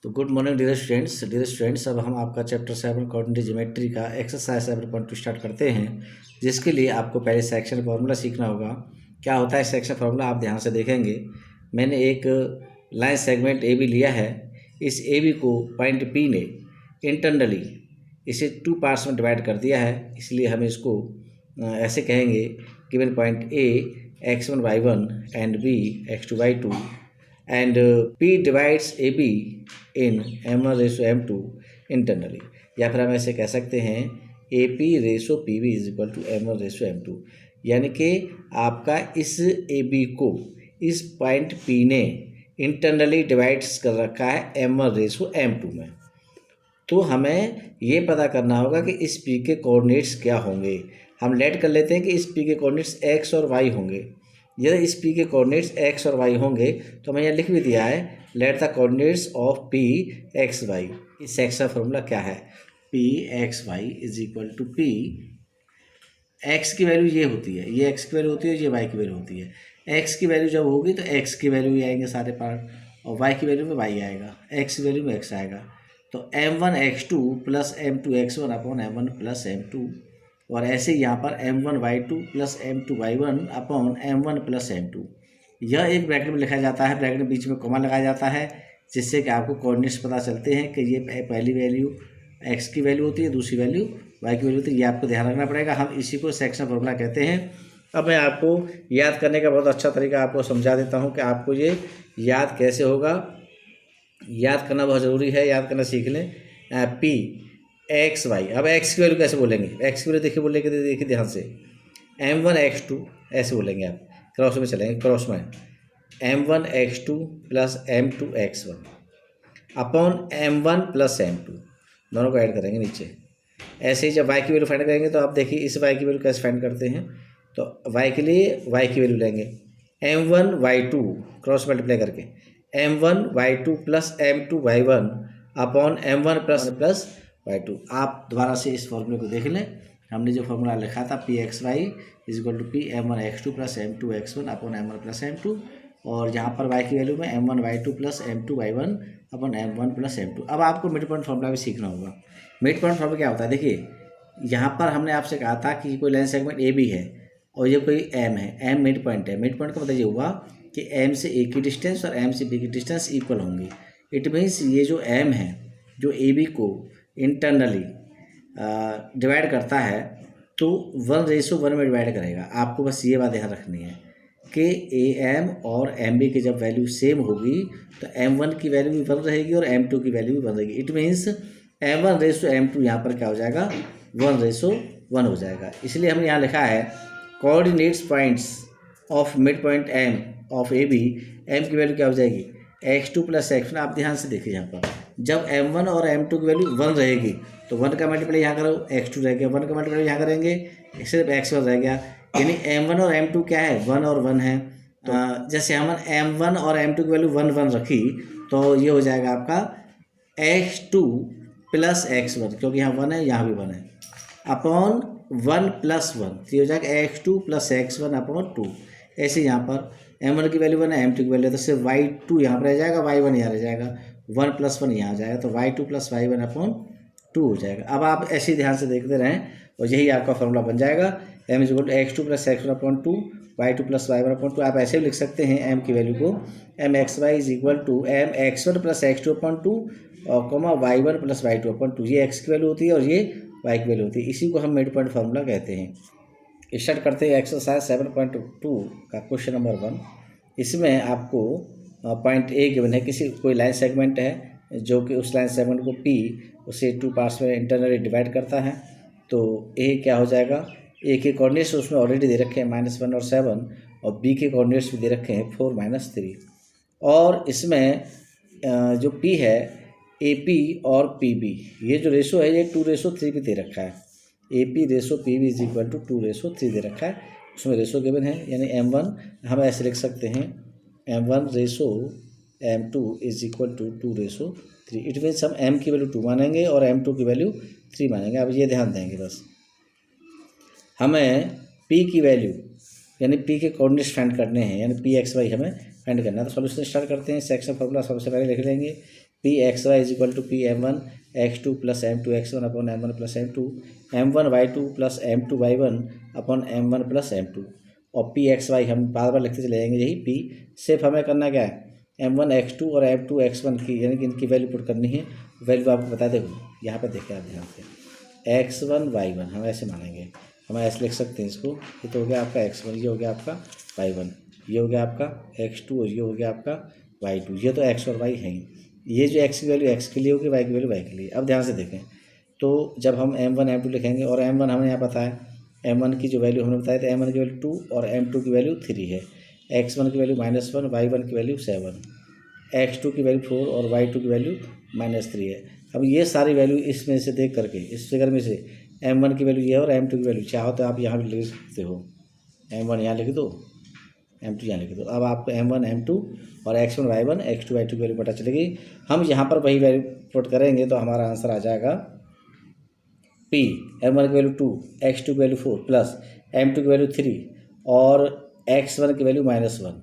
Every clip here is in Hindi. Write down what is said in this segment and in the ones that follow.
तो गुड मॉर्निंग डियर स्टूडेंट्स, अब हम आपका चैप्टर 7 कोऑर्डिनेट ज्योमेट्री का एक्सरसाइज 7.2 स्टार्ट करते हैं, जिसके लिए आपको पहले सेक्शन फार्मूला सीखना होगा। क्या होता है सेक्शन फार्मूला, आप ध्यान से देखेंगे। मैंने एक लाइन सेगमेंट ए बी लिया है। इस ए बी को पॉइंट पी ने इंटरनली इसे 2 पार्ट्स में डिवाइड कर दिया है, इसलिए हम इसको ऐसे कहेंगे। Given point A x1 y1 and b x2 y2 and P divides AB in M1 Resso M2 internally, या फिर हम ऐसे कह सकते हैं AP ratio PB is equal to M1 Resso M2, यानी कि आपका इस AB को इस पॉइंट P ने इंटरनली डिवाइड्स कर रखा है M1 रेसो M2 में। तो हमें ये पता करना होगा कि इस P के कोऑर्डिनेट्स क्या होंगे। हम लेट कर लेते हैं कि इस P के कोऑर्डिनेट्स x और y होंगे। यदि इस P के कोऑर्डिनेट्स x और y होंगे तो हमें यहाँ लिख भी दिया है, let the coordinates of P x y। इस सेक्शन फॉर्मूला क्या है, P x y is equal to P, x की वैल्यू ये होती है, ये x की वैल्यू होती है, ये y की वैल्यू होती है। x की वैल्यू जब होगी तो x की वैल्यू ही आएंगे सारे पार्ट, और y की वैल्यू में y आएगा, x की वैल्यू में x आएगा। तो m1 x2 plus m2 x1 upon m1 plus m2, और ऐसे यहाँ पर m1 y2 plus m2 y1 upon m1 plus m2। यह एक ब्रैकेट में लिखा जाता है, ब्रैकेट में बीच में कॉमा लगाया जाता है, जिससे कि आपको कोऑर्डिनेट्स पता चलते हैं कि ये पहली वैल्यू x की वैल्यू होती है, दूसरी वैल्यू y की वैल्यू होती है। ये आपको ध्यान रखना पड़ेगा। हम इसी को सेक्शन फॉर्मूला कहते हैं। अब मैं आपको याद करने का बहुत अच्छा तरीका आपको समझा देता हूँ कि आपको ये याद कैसे होगा। याद करना बहुत ज़रूरी है, याद करना सीख लें। P एक्स वाई, अब x की वैल्यू कैसे बोलेंगे, x की वैल्यू देखिए, बोलेंगे देखिए ध्यान से, m1 x2 ऐसे बोलेंगे आप, क्रॉस में चलेंगे, क्रॉस में m1 x2 plus m2 x1 upon m1 plus m2, दोनों को ऐड करेंगे नीचे। ऐसे ही जब y की वैल्यू फाइंड करेंगे तो आप देखिए इस y की वैल्यू कैसे फाइंड करते हैं। तो y के लिए y की वैल्यू लेंगे m1 y2 क्रॉस मल्टीप्लाई करके m1 y2 plus m2 y1 upon m1 plus y2। आप दोबारा से इस फॉर्मूले को देख लें। हमने जो फॉर्मूला लिखा था P X Y is equal to P m1 x2 plus m2 x1 upon m1 plus m2, और जहाँ पर y की वैल्यू में m1 y2 plus m2 y1 upon m1 plus m2। अब आपको मिड पॉइंट फॉर्मूला भी सीखना होगा। मिड पॉइंट फॉर्मूला क्या होता है, देखिए यहाँ पर हमने आपसे कहा था कि कोई लाइन सेगमेंट ए बी है और ये कोई m है, m मिड पॉइंट है। मिड पॉइंट का मतलब ये हुआ कि m से a की डिस्टेंस और m से b की डिस्टेंस इक्वल होंगी। इट मीन्स ये जो m है जो ए बी को इंटरनली डिवाइड करता है तो 1:1 में डिवाइड करेगा। आपको बस ये बात ध्यान रखनी है कि AM और MB की जब वैल्यू सेम होगी तो M1 की वैल्यू भी 1 रहेगी और M2 की वैल्यू भी 1 रहेगी। इट मीन्स M1:M2 यहाँ पर क्या हो जाएगा, 1:1 हो जाएगा। इसलिए हमने यहाँ लिखा है coordinates points of mid point M of AB, M की वैल्यू क्या हो जाएगी x2 प्लस x1। आप ध्यान से देखिए यहाँ पर जब m1 और m2 की वैल्यू 1 रहेगी तो 1 का मल्टीप्लाई यहाँ करो x2 रह गया, 1 का मल्टीप्लाई यहाँ करेंगे सिर्फ x1 रह गया, यानी m1 और m2 क्या है 1 और 1 है। तो जैसे हम m1 और m2 की वैल्यू 1 1 रखी तो ये हो जाएगा आपका x2 प्लस x1, क्योंकि यहाँ 1 है यहाँ भी 1 है, अपॉन 1 प्लस 1, तो ये हो जाएगा x2 प्लस x1 अपॉन 2। ऐसे यहाँ पर m1 की वैल्यू 1 है, m2 की वैल्यू, तो सिर्फ y2 यहाँ पर रह जाएगा, y1 यहाँ रह जाएगा, 1 प्लस 1 यहाँ आ जाएगा, तो y2 प्लस y1 अपॉन 2 हो जाएगा। अब आप ऐसे ही ध्यान से देखते रहें और यही आपका फॉर्मूला बन जाएगा, m is equal to x2 plus x1 upon 2, y2 plus y1 upon 2। आप ऐसे भी लिख सकते हैं m की वैल्यू को m X Y is equal to m x1 plus x2 upon 2 और comma y1 plus y2 upon 2। ये x की वैल्यू होती है और ये y की वैल्यू होती है। इसी को हम मिड पॉइंट फार्मूला कहते हैं। स्टार्ट करते हैं एक्सरसाइज 7.2 का क्वेश्चन नंबर 1। इसमें आपको पॉइंट ए गिवन है, किसी कोई लाइन सेगमेंट है जो कि उस लाइन सेगमेंट को P उसे 2 पार्ट्स में इंटरनली डिवाइड करता है। तो ए क्या हो जाएगा, ए के कोऑर्डिनेट्स उसमें ऑलरेडी दे रखे हैं -1 और 7, और बी के कोऑर्डिनेट्स भी दे रखे हैं 4 - 3। और इसमें जो P है AP और PB, ये जो रेशो है ये 2:3 भी दे रखा है। AP ratio PB is equal to 2:3 दे रखा है, उसमें रेशो गिवन है, यानी m1 हम ऐसे लिख सकते हैं m1 ratio m2 is equal to 2:3। It means हम m की वैल्यू 2 मानेंगे और m2 की वैल्यू 3 मानेंगे। अब ये ध्यान देंगे बस, हमें p की वैल्यू यानी p के कोऑर्डिनेट्स फाइंड करने हैं, यानी p x y हमें फाइंड करना है। तो सॉल्यूशन स्टार्ट करते हैं। सेक्शन फॉर्मूला सबसे पहले लिख लेंगे P X Y is equal to P M one X two plus M two X one upon M one plus M one Y two plus M two Y one upon M one plus M two. और पी एक्स वाई हम बार बार लिखते चले जाएंगे, यही पी सिर्फ हमें करना क्या है, एम वन एक्स टू और एम टू एक्स वन की यानी कि इनकी वैल्यू पुट करनी है। वैल्यू आपको बता दें, यहाँ पे देखें आप ध्यान से, एक्स वन वाई वन हम ऐसे मानेंगे, हम ऐसे लिख सकते हैं इसको। ये तो हो गया आपका एक्स वन, ये हो गया आपका वाई वन, ये हो गया आपका एक्स टू और ये हो गया आपका वाई टू। ये तो एक्स और वाई हैं। ये जो एक्स की वैल्यू एक्स के लिए होगी, वाई की वैल्यू वाई के लिए। अब ध्यान से देखें, तो जब हम एम वन एम टू लिखेंगे और एम वन हमें यहाँ पता है, एम वन की जो वैल्यू हमने बताया था, एम वन की वैल्यू 2 और एम टू की वैल्यू 3 है। एक्स वन की वैल्यू -1, वाई वन की वैल्यू 7, एक्स टू की वैल्यू 4 और वाई टू की वैल्यू -3 है। अब ये सारी वैल्यू इसमें से देख करके, इस फिगर में से एम वन की वैल्यू ये है और एम टू की वैल्यू चाहो तो आप यहाँ भी लिख सकते हो, एम वन यहाँ लिख दो, एम टू यहाँ लिख दो। अब आपको एम वन एम टू और X one Y one X two Y two की वैल्यू पता चलेगी। हम यहाँ पर वही वैल्यू पुट करेंगे तो हमारा आंसर आ जाएगा पी एम वन की वैल्यू 2, एक्स टू की वैल्यू 4 प्लस एम टू की वैल्यू 3 और एक्स वन की वैल्यू -1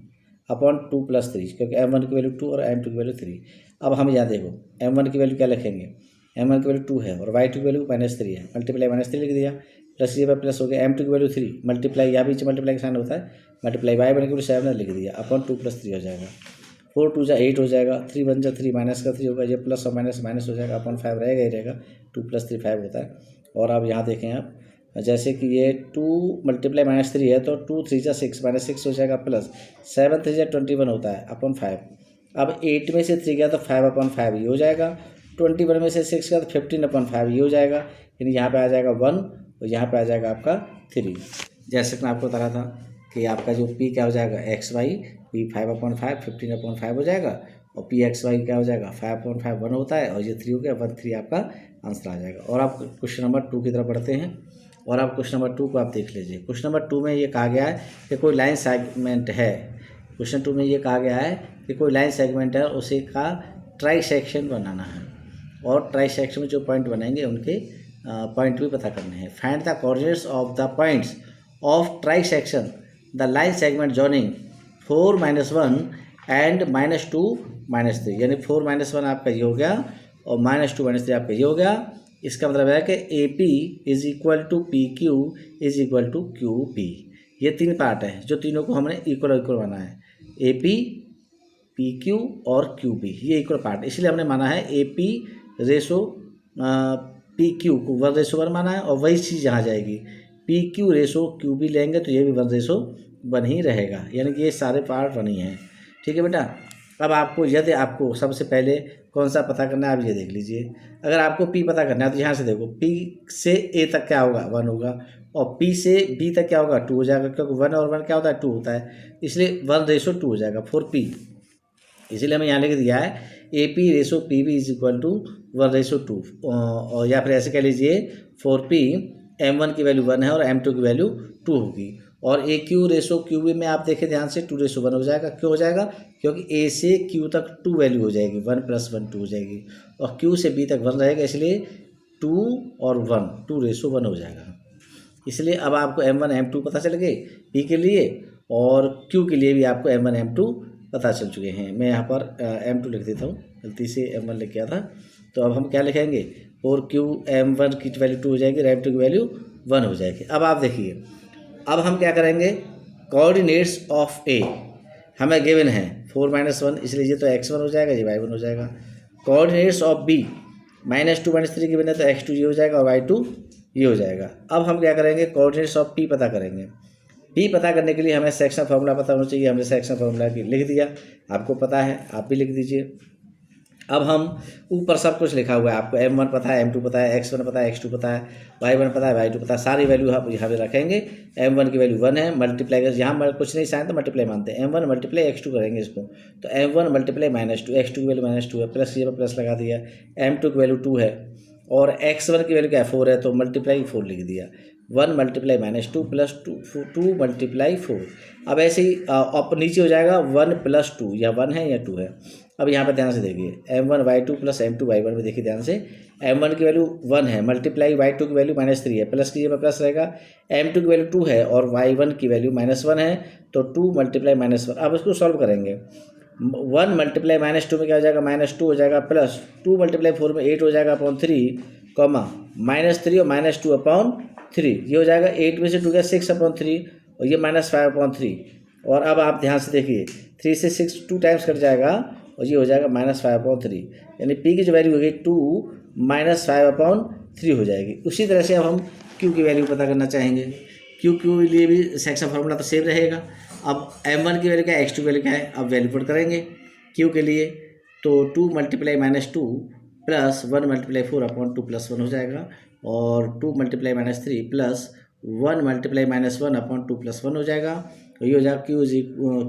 अपॉन 2 + 3, क्योंकि एम वन की वैल्यू 2 और एम टू की वैल्यू 3। अब हम यहाँ देखो, एम वन की वैल्यू क्या लिखेंगे, एम वन की वैल्यू 2 है और वाई टू की वैल्यू -3 है, मल्टीप्लाई -3 लिख दिया, प्लस ये प्लस हो गया, एम टू की वैल्यू 3 मल्टीप्लाई, यहाँ बीच मल्टीप्लाई का साइन होता है, मल्टीप्लाई वाई वन की वैल्यू 7 लिख दिया अपॉन 2 + 3 हो जाएगा, 4 2 जा 8 हो जाएगा, 3 1 जा 3 माइनस का 3 होगा, ये प्लस और माइनस माइनस हो जाएगा, अपॉन 5 रहेगा ही रहेगा, 2 + 3 5 होता है। और अब यहाँ देखें आप, जैसे कि ये 2 मल्टीप्लाई -3 है तो 2 3 जा 6 -6 हो जाएगा, प्लस 7 3 जा 21 होता है अपॉन 5। अब 8 में से 3 गया तो 5 अपॉन 5 ये हो जाएगा, 21 में से 6 गया तो 15 अपॉन 5 ये हो जाएगा, यानी यहाँ पे आ जाएगा 1 और यहाँ पे आ जाएगा आपका 3। जैसे कि मैं आपको बता रहा था कि आपका जो पी क्या हो जाएगा, एक्स वाई पी 5/5 15/5 हो जाएगा, और पी एक्स वाई क्या हो जाएगा 5/5 1 होता है, और ये 3 हो गया 1 3 आपका आंसर आ जाएगा। और आप क्वेश्चन नंबर 2 की तरफ बढ़ते हैं और आप क्वेश्चन नंबर 2 को आप देख लीजिए। क्वेश्चन नंबर 2 में ये कहा गया है कि कोई लाइन सेगमेंट है, क्वेश्चन 2 में ये कहा गया है कि कोई लाइन सेगमेंट है, उसे का ट्राई सेक्शन बनाना है, और ट्राई सेक्शन में जो पॉइंट बनेंगे उनके पॉइंट भी पता करने हैं। Find the coordinates of the points of try section the line segment joining 4 -1 and -2 -3, यानी 4 -1 आपका ये हो गया और -2 -3 आपका ये हो गया। इसका मतलब है कि A P is equal to P Q is equal to Q P. ये 3 पार्ट हैं जो तीनों को हमने इक्वल इक्वल माना है, ए पी पी क्यू और क्यू पी, ये इक्वल पार्ट, इसलिए हमने माना है A P ratio P Q को 1:1 माना है, और वही चीज़ यहाँ जाएगी, P Q ratio Q B लेंगे तो ये भी 1:1 ही रहेगा, यानी कि ये सारे पार्ट 1 ही हैं। ठीक है बेटा। अब आपको यदि आपको सबसे पहले कौन सा पता करना है आप ये देख लीजिए। अगर आपको पी पता करना है तो यहाँ से देखो, पी से ए तक क्या होगा 1 होगा, और पी से बी तक क्या होगा 2 हो जाएगा, क्योंकि 1 और 1 क्या होता है 2 होता है, इसलिए 1:2 हो जाएगा 4p। इसीलिए हमें यहाँ लिख दिया है A P ratio P B is equal to 1:2, और या फिर ऐसे कह लीजिए 4p m1 की वैल्यू 1 है और m2 की वैल्यू 2 होगी, और ए क्यू रेशो क्यू बी में आप देखें ध्यान से 2:1 हो जाएगा। क्यों हो जाएगा, क्योंकि ए से क्यू तक 2 वैल्यू हो जाएगी, 1 + 1 2 हो जाएगी, और क्यू से बी तक 1 रहेगा, इसलिए 2 और 1 2:1 हो जाएगा। इसलिए अब आपको m1 m2 पता चल गए पी के लिए, और क्यू के लिए भी आपको m1 m2 पता चल चुके हैं। मैं यहाँ पर m2 लिख देता हूँ, गलती से m1 लिख गया था, तो अब हम क्या लिखेंगे 4q m1 की वैल्यू 2 हो जाएगी और m2 की वैल्यू 1 हो जाएगी। अब आप देखिए, अब हम क्या करेंगे, कोऑर्डिनेट्स ऑफ ए हमें गिवन है 4 -1, इसलिए ये तो x1 हो जाएगा, ये y1 हो जाएगा। कोऑर्डिनेट्स ऑफ बी -2 -3 गिवन है तो x2 ये हो जाएगा और y2 ये हो जाएगा। अब हम क्या करेंगे, कोऑर्डिनेट्स ऑफ पी पता करेंगे। पी पता करने के लिए हमें सेक्शन फार्मूला पता होना चाहिए, हमने सेक्शन फार्मूला लिख दिया, आपको पता है आप भी लिख दीजिए। अब हम ऊपर सब कुछ लिखा हुआ है, आपको m1 पता है, m2 पता है, x1 पता है, x2 पता है, y1 पता है, y2 पता है, सारी वैल्यू आप यहाँ पे रखेंगे। m1 की वैल्यू 1 है, मल्टीप्लाई कर, यहाँ कुछ नहीं साइन तो मल्टीप्लाई मानते हैं, m1 × x2 करेंगे इसको, तो m1 × -2, x2 की वैल्यू -2 है, प्लस ये प्लस लगा दिया, m2 की वैल्यू 2 है और x1 की वैल्यू क्या है 4 है, तो मल्टीप्लाई 4 लिख दिया, 1 × -2 + 2 × 4। अब ऐसे ही अब नीचे हो जाएगा 1 + 2, या 1 है या 2 है। अब यहाँ पे ध्यान से देखिए, m1 y2 + m2 y1 में देखिए ध्यान से, m1 की वैल्यू 1 है, मल्टीप्लाई y2 की वैल्यू -3 है, प्लस कीजिए प्लस रहेगा, m2 की वैल्यू 2 है और y1 की वैल्यू -1 है, तो 2 × -1। अब इसको सॉल्व करेंगे, 1 मल्टीप्लाई -2 में क्या हो जाएगा, -2 हो जाएगा, प्लस 2 मल्टीप्लाई 4 में 8 हो जाएगा अपॉन 3, कॉमा -3 और -2 अपॉन 3, ये हो जाएगा 8 में से 2 गया 6 अपॉन 3 और ये -5 अपॉन 3। और अब आप ध्यान से देखिए 3 से 6 2 टाइम्स कट जाएगा और ये हो जाएगा -5 अपॉन 3, यानी पी की जो वैल्यू हो गई 2 -5 अपॉन 3 हो जाएगी। उसी तरह से अब हम क्यू की वैल्यू पता करना चाहेंगे। क्यू के लिए भी सेक्शन फार्मूला तो सेम रहेगा। अब m1 की वैल्यू क्या है, x2 की वैल्यू क्या है, अब वैल्यू पुट करेंगे क्यू के लिए, तो 2 multiply -2 plus 1 multiply 4 upon 2 plus 1 हो जाएगा, और 2 multiply -3 plus 1 multiply -1 upon 2 plus 1 हो जाएगा। तो ये हो जाएगा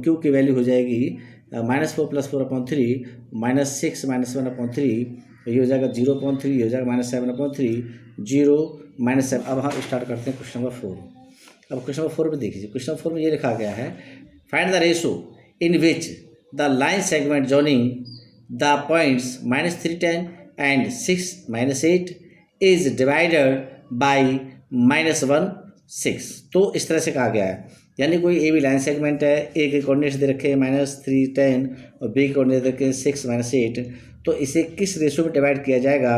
क्यू की वैल्यू हो जाएगी -4 प्लस 4 अपॉन 3 -6 -1 अपॉन 3, ये हो जाएगा 0 अपॉन 3, हो जाएगा -7 अपॉन 3, 0 -7। अब हम स्टार्ट करते हैं क्वेश्चन नंबर 4। अब क्वेश्चन नंबर 4 में देखिए, क्वेश्चन नंबर 4 में ये लिखा गया है, find the ratio in which the line segment joining the points -3 10 and 6 -8 is divided by -1 6। तो इस तरह से कहा गया है, यानी कोई ए बी लाइन सेगमेंट है, ए के कोऑर्डिनेट्स दे रखे हैं -3 10 और बी के कोऑर्डिनेट्स दे रखे हैं 6 -8, तो इसे किस रेशो में डिवाइड किया जाएगा,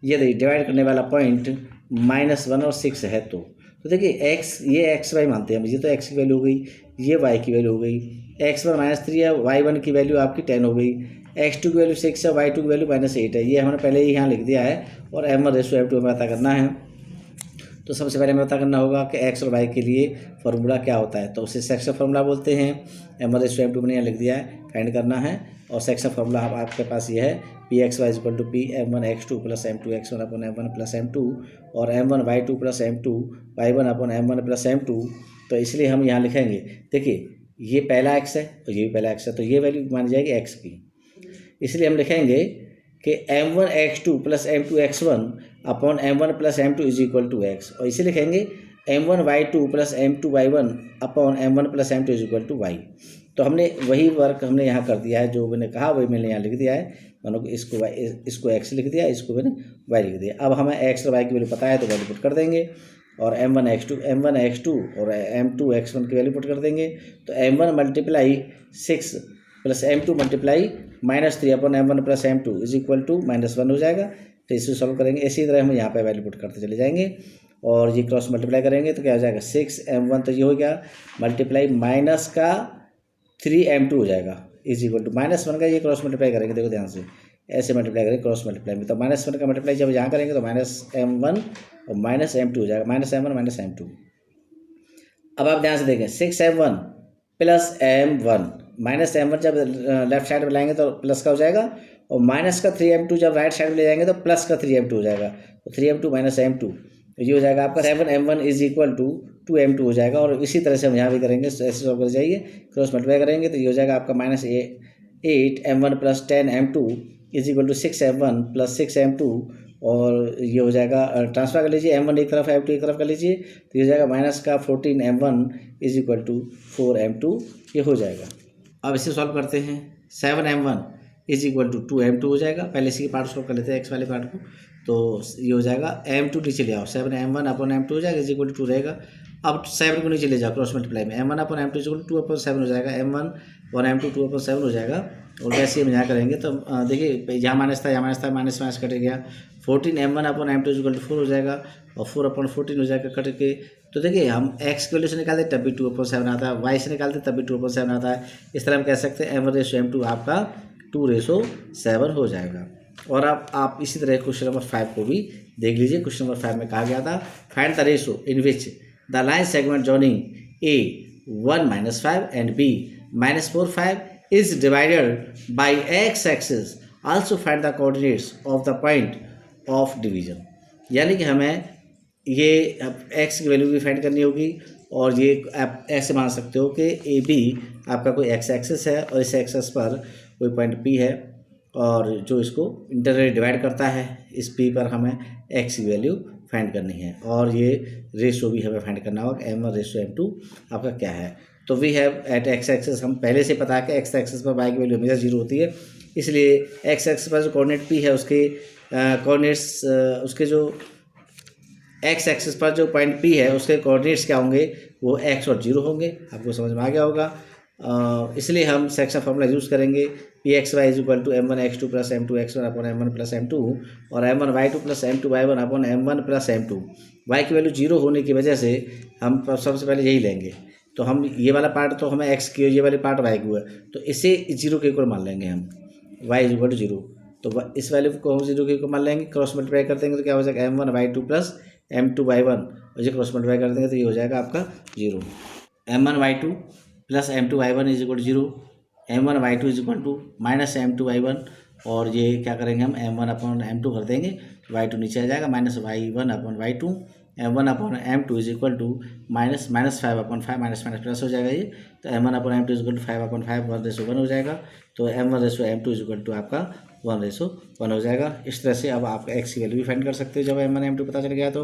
ये देखिए डिवाइड करने वाला पॉइंट -1 और 6 है। तो देखिए x, ये एक्स वाई मानते हैं हम, ये तो x की वैल्यू हो गई, ये y की वैल्यू हो गई, x1 -3 है, y1 की वैल्यू आपकी 10 हो गई, x2 की वैल्यू 6 है, y2 की वैल्यू -8 है, ये हमने पहले ही यहाँ लिख दिया है। और m1:m2 हमें पता करना है, तो सबसे पहले हमें पता करना होगा कि x और y के लिए फार्मूला क्या होता है, तो उसे सेक्शन फार्मूला बोलते हैं। m1:m2 मैंने यहाँ लिख दिया है, फाइंड करना है, और सेक्शन फार्मूला आपके पास ये है, Pxy = P m1x2 + m2x1 / m1 + m2 और m1y2 + m2y1 / m1 + m2। तो इसलिए हम यहाँ लिखेंगे, देखिए ये पहला x है और ये भी पहला x है, तो ये वैल्यू मानी जाएगी x की, इसलिए हम लिखेंगे कि m1x2 + m2x1 / m1 + m2 = x, और इसे लिखेंगे m1y2 + m2y1 / m1 + m2 = y। तो हमने वही वर्क हमने यहाँ कर दिया है, जो मैंने कहा वही मैंने यहाँ लिख दिया है, मानो कि इसको x लिख दिया, इसको मैंने y लिख दिया। अब हमें x और y की वैल्यू पता है तो वैल्यू पुट कर देंगे, और m1x2 और m2x1 की वैल्यू पुट कर देंगे, तो m1 × 6 + m2 × -3 / m1 + m2 = -1 हो जाएगा। तो इसे सॉल्व करेंगे, इसी तरह हम यहाँ पे वैल्यू पुट करते चले जाएंगे, और ये क्रॉस मल्टीप्लाई करेंगे तो क्या हो जाएगा 6m1, तो ये हो गया मल्टीप्लाई -3m2 हो जाएगा, = -1 का ये क्रॉस मल्टीप्लाई करेंगे, देखो ध्यान से ऐसे मल्टीप्लाई करेंगे क्रॉस मल्टीप्लाई में, तो -1 का मल्टीप्लाई जब यहाँ करेंगे तो -m1 और -m2 हो जाएगा, -m1 -m2। अब आप ध्यान से देखें 6m1 + m1 -m1 जब लेफ्ट साइड में लाएंगे तो प्लस का हो जाएगा, और -3m2 जब राइट साइड में ले जाएंगे तो +3m2 हो जाएगा, तो 3m2 - m2, ये हो जाएगा आपका 7m1 = 2m2 हो जाएगा। और इसी तरह से हम यहाँ भी करेंगे, ऐसे सॉल्व कर जाइए, क्रॉस मल्टीप्लाई करेंगे तो ये हो जाएगा आपका -8m1 + 10m2 = 6m1 + 6m2, और ये हो जाएगा ट्रांसफर कर लीजिए, m1 एक तरफ m2 एक तरफ कर लीजिए, तो ये हो जाएगा -14m1 = 4m2, ये हो जाएगा। अब इसे सॉल्व करते हैं, 7m1 = 2m2 हो जाएगा, पहले इसी के पार्ट सॉल्व कर लेते हैं x वाले पार्ट को, तो ये हो जाएगा m2 नीचे ले आओ, 7m1 / m2 हो जाएगा, = 2 रहेगा। अब 7 को नीचे ले जाओ क्रॉस मल्टीप्लाई में, m1 / m2 = 2/7 हो जाएगा, m1 और m2 2/7 हो जाएगा। और वैसे ही हम यहाँ करेंगे तो देखिए यहाँ माइनस था, यहाँ माइनस था, माइनस कट गया, 14m1 / m2 = 4 हो जाएगा, और 4/14 हो जाएगा कट के। तो देखिए हम x की वैल्यू से निकालते तब भी 2/7 आता है, y से निकालते तब भी 2/7 आता है, इस तरह हम कह सकते हैं m1:m2 आपका 2:7 हो जाएगा। और अब आप इसी तरह क्वेश्चन नंबर 5 को भी देख लीजिए। क्वेश्चन नंबर 5 में कहा गया था, find the ratio in which the line segment joining A 1 - 5 and B -4 5 is divided by x axis, also find the coordinates of the point of division। यानी कि हमें ये x की वैल्यू भी फाइंड करनी होगी, और ये आप ऐसे मान सकते हो कि AB आपका कोई x एक्सिस है और इस एक्सिस पर कोई पॉइंट P है, और जो इसको इंटरनली डिवाइड करता है, इस P पर हमें x की वैल्यू फाइंड करनी है, और ये रेशो भी हमें फाइंड करना होगा m1:m2 आपका क्या है। तो we have at x axis, हम पहले से पता है कि x एक्सिस पर y की वैल्यू हमेशा 0 होती है, इसलिए x एक्सिस पर जो कोऑर्डिनेट P है उसके कोऑर्डिनेट्स, उसके जो x एक्सिस पर जो पॉइंट P है उसके कोऑर्डिनेट्स क्या होंगे, वो x और 0 होंगे। आपको समझ में आ गया होगा। इसलिए हम सेक्शन फार्मूला यूज़ करेंगे P X Y is equal to M1 x2 plus M2 x1 upon M1 plus M2 और M1 y2 plus M2 y1 upon M1 plus M2। y की वैल्यू 0 होने की वजह से हम सबसे पहले यही लेंगे। तो हम ये वाला पार्ट तो हमें x की, ये वाले पार्ट y की हुआ, तो इसे 0 के इक्वल मान लेंगे हम, y इज इक्वल टू 0। तो इस वैल्यू को हम 0 के इक्वल मान लेंगे, क्रॉस मल्टीप्लाई कर देंगे तो क्या हो जाएगा M1 y2 plus M2 y1, और ये क्रॉस मल्टीप्लाई कर देंगे तो ये हो जाएगा आपका 0। M1 y2 plus M2 y1 is equal to 0, M1 y2 is equal to minus M2 y1, और ये क्या करेंगे हम M1 अपॉन M2 कर देंगे, y2 नीचे आ जाएगा, minus y1 upon y2, M1 upon M2 is equal to minus 5 upon 5, minus minus plus हो जाएगा ये, तो M1 upon M2 is equal to 5 upon 5, 1:1 हो जाएगा। तो M1:M2 इज इक्वल टू आपका 1:1 हो जाएगा। इस तरह से अब आप x की वैल्यू भी फाइंड कर सकते हो। जब M1 M2 पता चल गया तो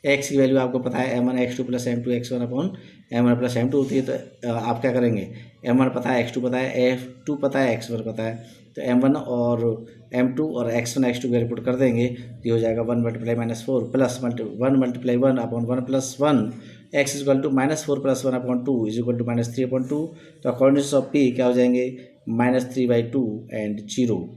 x की वैल्यू आपको पता है M1 x2 plus M2 x1 upon M1 plus M2 होती है। तो आप क्या करेंगे, M1 पता है, x2 पता है, F2 पता है, x1 पता है, तो M1 और M2 और x1 x2 को पुट कर देंगे, ये हो जाएगा 1 multiply -4 plus 1 multiply 1 upon 1 plus 1, x is equal to -4 plus 1 upon 2 is equal to -3 upon 2। तो अकॉर्डिंग ऑफ p क्या हो जाएंगे -3/2 एंड 0।